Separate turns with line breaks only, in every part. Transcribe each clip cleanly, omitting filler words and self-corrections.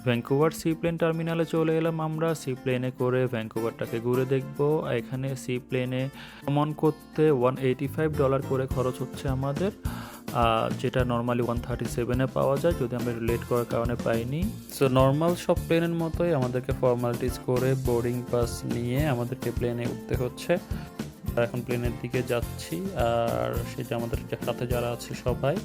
Vancouver seaplane টার্মিনালে চলে এলাম আমরা। সিপ্লেনে করে ভ্যাঙ্কুভারটাকে ঘুরে দেখব। এখানে সিপ্লেনে ভ্রমণ করতে $185 করে খরচ হচ্ছে আমাদের, যেটা নর্মালি 137-এ পাওয়া যায়, যদি আমরা লেট করার কারণে পাইনি। সো নর্মাল সব প্লেনের মতোই আমাদেরকে ফর্মালিটিস করে বোর্ডিং পাস নিয়ে আমাদেরকে প্লেনে উঠতে হচ্ছে। এখন প্লেনের দিকে যাচ্ছি, আর সেটা আমাদের সাথে যারা আছে সবাই।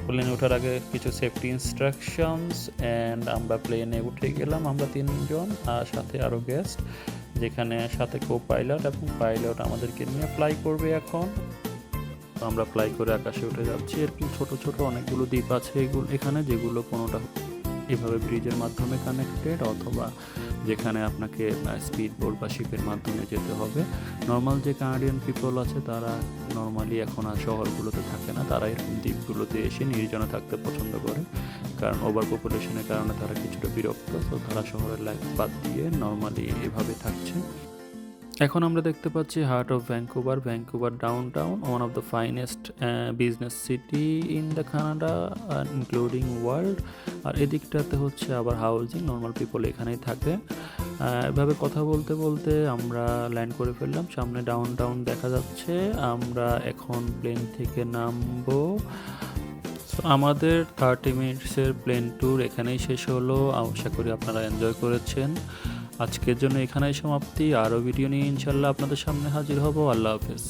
প্লেনে ওঠার আগে কিছু সেফটি ইনস্ট্রাকশনস অ্যান্ড আমরা প্লেনে উঠে গেলাম আমরা 3 জন, আর সাথে আরও গেস্ট, যেখানে সাথে কো পাইলট এবং পাইলট আমাদেরকে নিয়ে ফ্লাই করবে। এখন আমরা ফ্লাই করে আকাশে উঠে যাচ্ছি। এরকম ছোট ছোট অনেকগুলো দ্বীপ আছে এখানে, যেগুলো কোনোটা এভাবে ব্রিজের মাধ্যমে কানেক্টেড, অথবা যেখানে আপনাকে স্পিড বোট বা শিপের মাধ্যমে যেতে হবে। নর্মাল যে কানাডিয়ান পিপল আছে তারা নর্মালি এখন আর শহরগুলোতে থাকে না, তারা এরকম দ্বীপগুলোতে এসে নির্জনে থাকতে পছন্দ করে, কারণ ওভার পপুলেশনের কারণে তারা কিছুটা বিরক্ত। তো তারা শহরের লাইফ বাদ দিয়ে নর্মালি এভাবে থাকছে। এখন আমরা দেখতে পাচ্ছি heart of Vancouver, Vancouver downtown, one of the finest business city in the Canada including world. আর এদিকটাতে হচ্ছে আবার হাউজিং, নর্মাল পিপল এখানেই থাকে। এভাবে কথা বলতে বলতে আমরা ল্যান্ড করে ফেললাম, সামনে ডাউনটাউন দেখা যাচ্ছে। আমরা এখন প্লেন থেকে নামবো। আমাদের 30 মিনিটসের প্লেন ট্যুর এখানেই শেষ হলো। আশা করি আপনারা এনজয় করেছেন। আজকের জন্য এখানেই সমাপ্তি। আরও ভিডিও নিয়ে ইনশাল্লাহ আপনাদের সামনে হাজির হব। আল্লাহ হাফেজ।